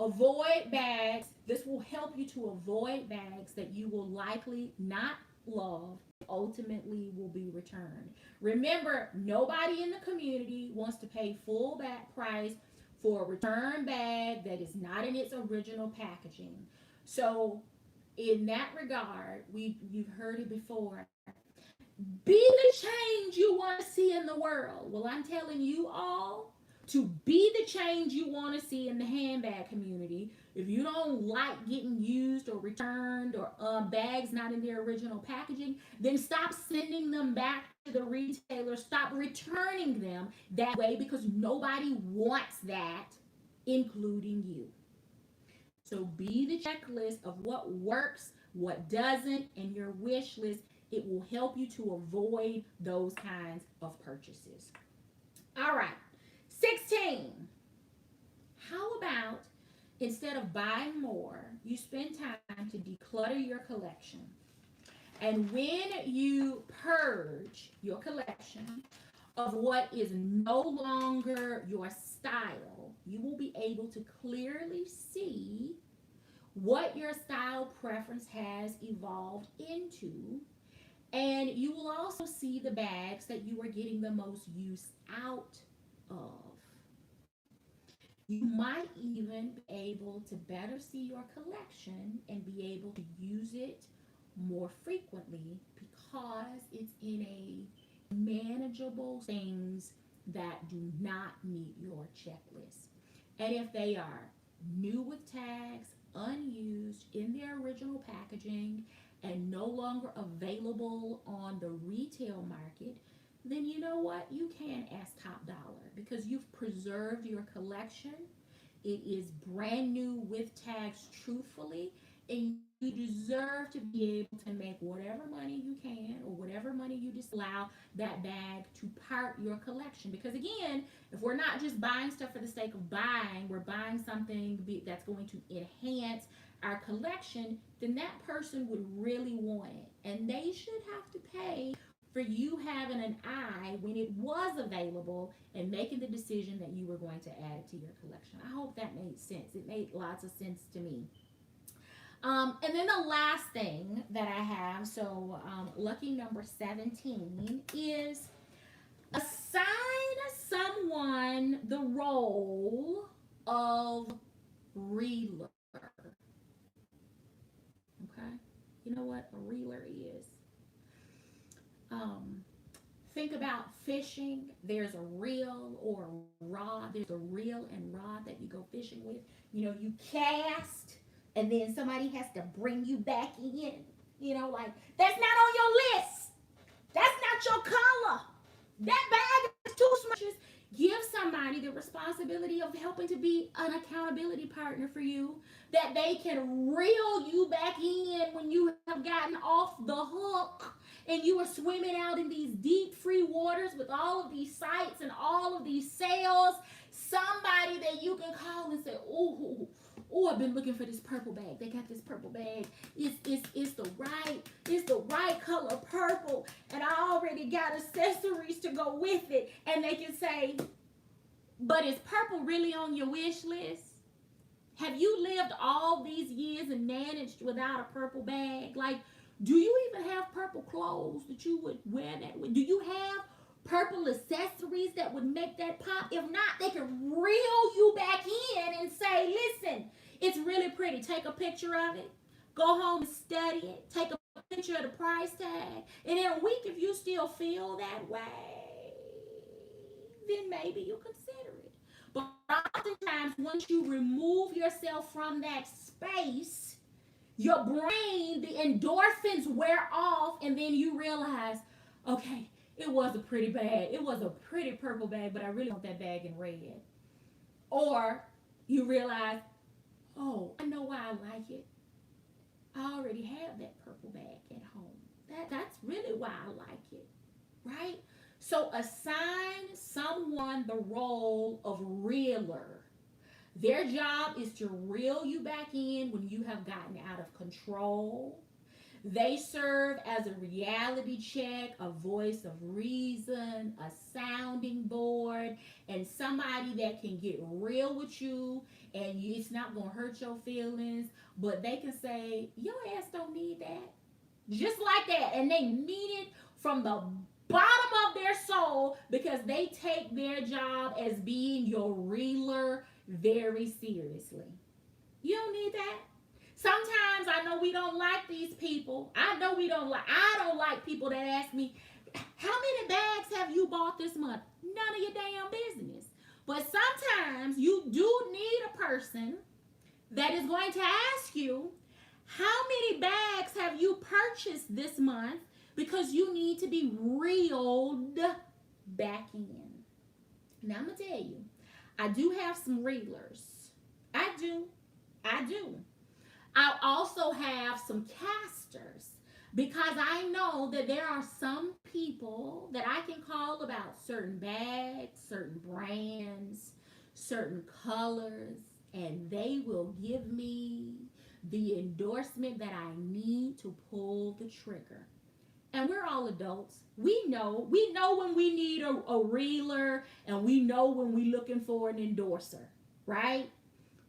Avoid bags. This will help you to avoid bags that you will likely not love, ultimately will be returned. Remember, nobody in the community wants to pay full back price for a return bag that is not in its original packaging. So in that regard, you've heard it before. Be the change you want to see in the world. Well, I'm telling you all to be the change you want to see in the handbag community. If you don't like getting used or returned or bags not in their original packaging, then stop sending them back to the retailer. Stop returning them that way because nobody wants that, including you. So be the checklist of what works, what doesn't, and your wish list. It will help you to avoid those kinds of purchases. All right. 16. How about instead of buying more, you spend time to declutter your collection? And when you purge your collection of what is no longer your style, you will be able to clearly see what your style preference has evolved into. And you will also see the bags that you are getting the most use out of. You might even be able to better see your collection and be able to use it more frequently because it's in a manageable things that do not meet your checklist. And if they are new with tags, unused in their original packaging, and no longer available on the retail market, then you know what? You can ask top dollar because you've preserved your collection. It is brand new with tags truthfully, and you deserve to be able to make whatever money you can or whatever money you disallow that bag to part your collection. Because again, if we're not just buying stuff for the sake of buying, we're buying something that's going to enhance our collection, then that person would really want it. And they should have to pay for you having an eye when it was available and making the decision that you were going to add it to your collection. I hope that made sense. It made lots of sense to me. And then the last thing that I have, so lucky number 17 is assign someone the role of reeler. Okay? You know what a reeler is? Think about fishing. There's a reel or a rod. There's a reel and rod that you go fishing with. You know, you cast and then somebody has to bring you back in. You know, like, that's not on your list. That's not your color. That bag is too small. Give somebody the responsibility of helping to be an accountability partner for you, that they can reel you back in when you have gotten off the hook and you are swimming out in these deep free waters with all of these sights and all of these sails. Somebody that you can call and say, oh, I've been looking for this purple bag. They got this purple bag. It's the right color purple, and I already got accessories to go with it. And they can say, but is purple really on your wish list? Have you lived all these years and managed without a purple bag? Like, do you even have purple clothes that you would wear that with? Do you have purple accessories that would make that pop? If not, they can reel you back in and say, listen, it's really pretty. Take a picture of it. Go home and study it. Take a picture of the price tag. And in a week, if you still feel that way, then maybe you consider it. But oftentimes, once you remove yourself from that space, your brain, the endorphins wear off, and then you realize, okay, it was a pretty bag. It was a pretty purple bag, but I really want that bag in red. Or you realize, oh, I know why I like it. I already have that purple bag at home. That's really why I like it, right? So assign someone the role of reeler. Their job is to reel you back in when you have gotten out of control. They serve as a reality check, a voice of reason, a sounding board, and somebody that can get real with you, and it's not going to hurt your feelings, but they can say, your ass don't need that. Just like that. And they mean it from the bottom of their soul because they take their job as being your reeler very seriously. You don't need that. Sometimes I know we don't like these people. I don't like people that ask me, how many bags have you bought this month? None of your damn business. But sometimes you do need a person that is going to ask you, how many bags have you purchased this month? Because you need to be reeled back in. Now I'm going to tell you, I do have some reelers. I do. I do. I also have some casters because I know that there are some people that I can call about certain bags, certain brands, certain colors, and they will give me the endorsement that I need to pull the trigger. And we're all adults. We know when we need a reeler, and we know when we're looking for an endorser, right?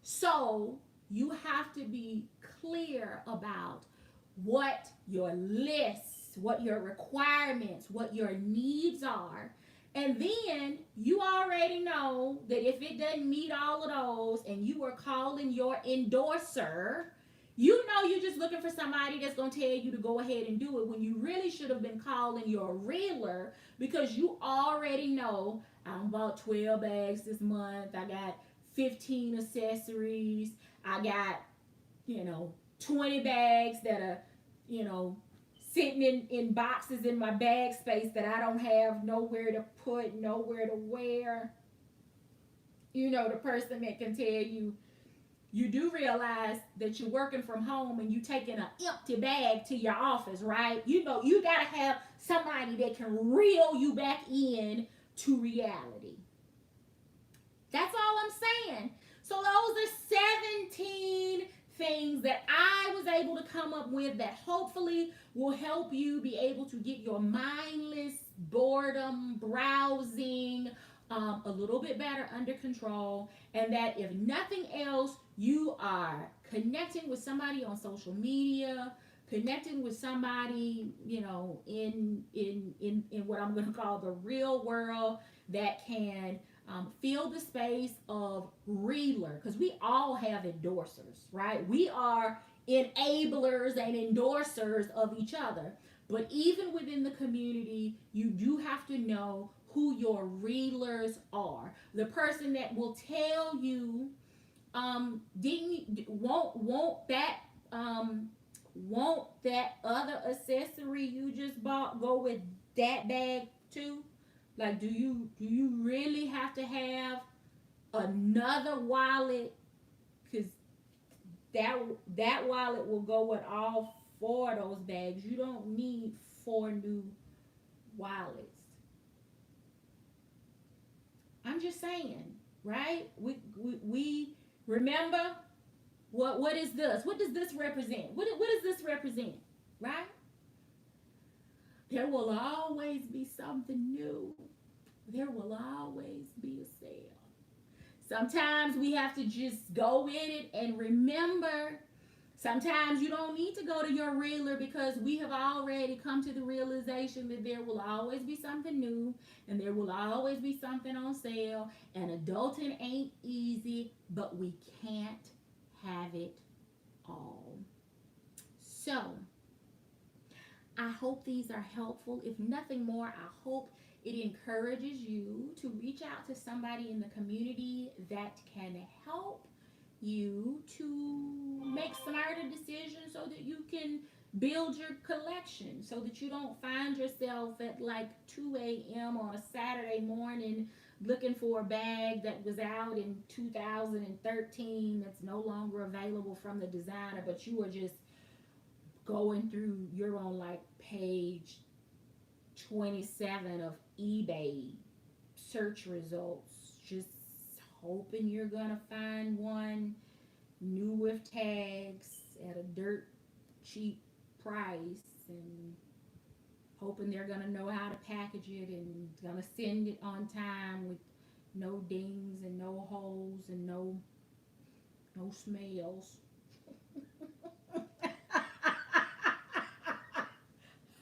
So you have to be clear about what your lists, what your requirements, what your needs are. And then you already know that if it doesn't meet all of those and you are calling your endorser, you know you're just looking for somebody that's going to tell you to go ahead and do it when you really should have been calling your reeler, because you already know I bought 12 bags this month. I got 15 accessories. I got, 20 bags that are, sitting in boxes in my bag space that I don't have nowhere to put, nowhere to wear. The person that can tell you, you do realize that you're working from home and you taking an empty bag to your office, right? You got to have somebody that can reel you back in to reality. That's all I'm saying. So those are 17 things that I was able to come up with that hopefully will help you be able to get your mindless boredom, browsing, a little bit better under control. And that if nothing else, you are connecting with somebody on social media, connecting with somebody, in what I'm going to call the real world, that can fill the space of reeler, because we all have endorsers, right? We are enablers and endorsers of each other. But even within the community, you do have to know who your reelers are. The person that will tell you, didn't won't that other accessory you just bought go with that bag too? Like, do you really have to have another wallet? Because that wallet will go with all four of those bags. You don't need four new wallets. I'm just saying, right? We remember what is this? What does this represent? What does this represent? Right? There will always be something new. There will always be a sale. Sometimes we have to just go in it and remember. Sometimes you don't need to go to your reeler, because we have already come to the realization that there will always be something new and there will always be something on sale. And adulting ain't easy, but we can't have it all. So, I hope these are helpful. If nothing more, I hope it encourages you to reach out to somebody in the community that can help you to make smarter decisions so that you can build your collection, so that you don't find yourself at like 2 a.m. on a Saturday morning looking for a bag that was out in 2013 that's no longer available from the designer, but you are just going through your own like page 27 of eBay search results, just hoping you're gonna find one new with tags at a dirt cheap price, and hoping they're gonna know how to package it and gonna send it on time with no dings and no holes and no smells.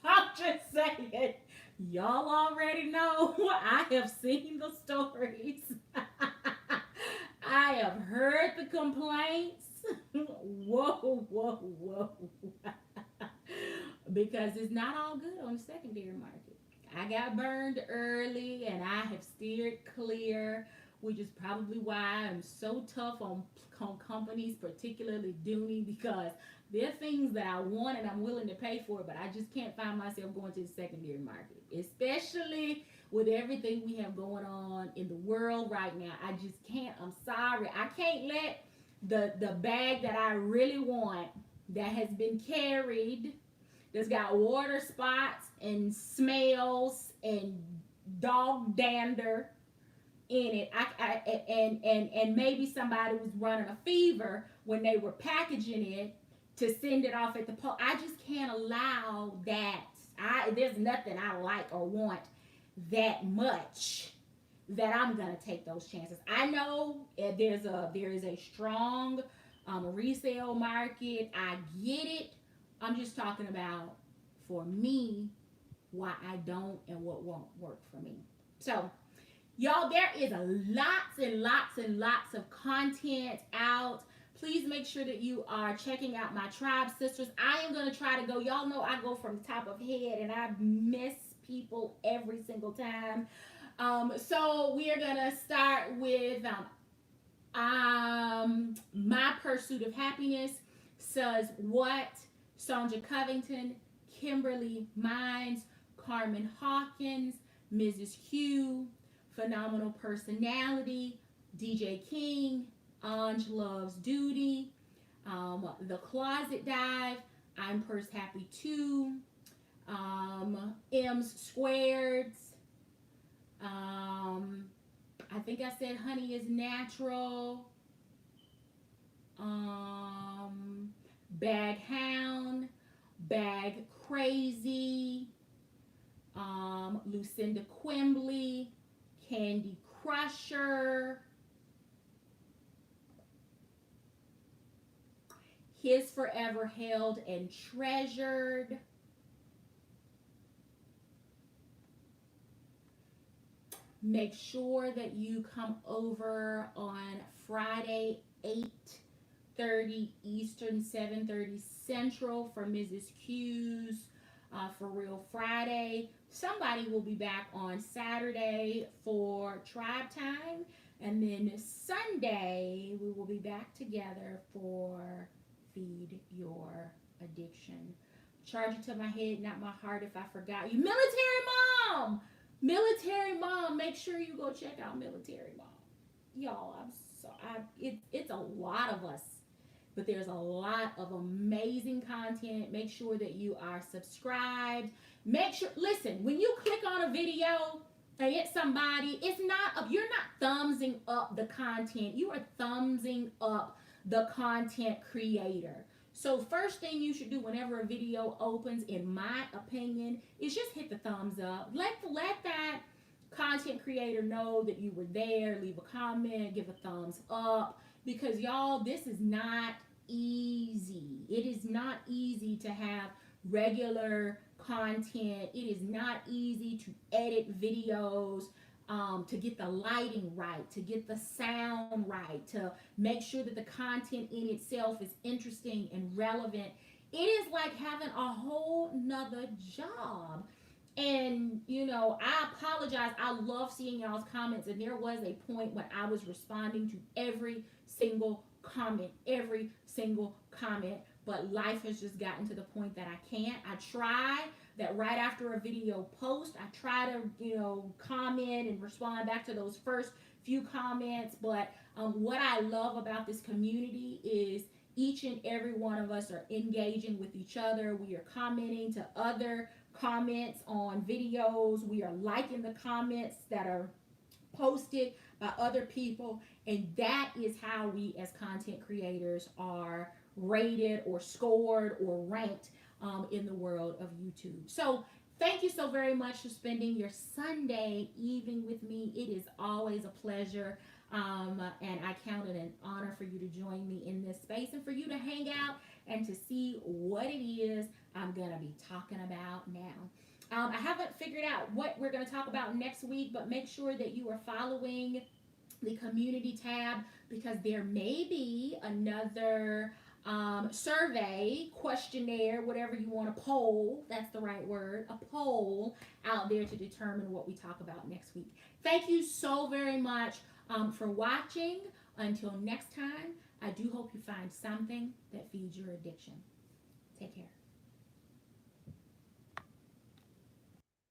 I'm just saying, y'all already know. I have seen the stories. I have heard the complaints. whoa, whoa, whoa. Because it's not all good on the secondary market. I got burned early and I have steered clear, which is probably why I'm so tough on companies, particularly Dooney, because there are things that I want and I'm willing to pay for, but I just can't find myself going to the secondary market, especially with everything we have going on in the world right now. I just can't. I'm sorry. I can't let the bag that I really want, that has been carried, that's got water spots and smells and dog dander in it. And maybe somebody was running a fever when they were packaging it to send it off at the post. I just can't allow that. There's nothing I like or want that much that I'm gonna take those chances. I know there is a strong resale market. I get it. I'm just talking about, for me, why I don't and what won't work for me. So, y'all, there is lots and lots and lots of content out. Please make sure that you are checking out my tribe sisters. I am going to try to go. Y'all know I go from top of head and I miss people every single time. So we are going to start with My Pursuit of Happiness. Says what? Sonja Covington, Kimberly Mines, Carmen Hawkins, Mrs. Q, Phenomenal Personality, DJ King, Ange Loves Duty, The Closet Dive, I'm Purse Happy Too, M's Squared, I think I said Honey is Natural, Bag Hound, Bag Crazy, Lucinda Quimbley, Candy Crusher, His Forever Held and Treasured, make sure that you come over on Friday, 8:30 Eastern, 7:30 Central for Mrs. Q's For Real Friday. Somebody will be back on Saturday for Tribe Time. And then Sunday, we will be back together for Feed Your Addiction. Charge it to my head, not my heart, if I forgot you. Military Mom! Military Mom, make sure you go check out Military Mom. Y'all, it's a lot of us, but there's a lot of amazing content. Make sure that you are subscribed. Make sure, listen, when you click on a video and it's somebody, you're not thumbsing up the content, you are thumbsing up the content creator. So first thing you should do whenever a video opens, in my opinion, is just hit the thumbs up. Let that content creator know that you were there. Leave a comment, give a thumbs up, because y'all, this is not easy. It is not easy to have regular content. It is not easy to edit videos, to get the lighting right, to get the sound right, to make sure that the content in itself is interesting and relevant. It is like having a whole nother job. And, I apologize. I love seeing y'all's comments. And there was a point when I was responding to every single comment. But life has just gotten to the point that I can't. I try that right after a video post, I try to, comment and respond back to those first few comments. But what I love about this community is each and every one of us are engaging with each other. We are commenting to other comments on videos. We are liking the comments that are posted by other people. And that is how we as content creators are rated or scored or ranked in the world of YouTube. So thank you so very much for spending your Sunday evening with me. It is always a pleasure. And I count it an honor for you to join me in this space and for you to hang out and to see what it is I'm going to be talking about now. I haven't figured out what we're going to talk about next week, but make sure that you are following the community tab, because there may be another survey, questionnaire, whatever you want, a poll, that's the right word, a poll out there to determine what we talk about next week. Thank you so very much for watching. Until next time, I do hope you find something that feeds your addiction. Take care.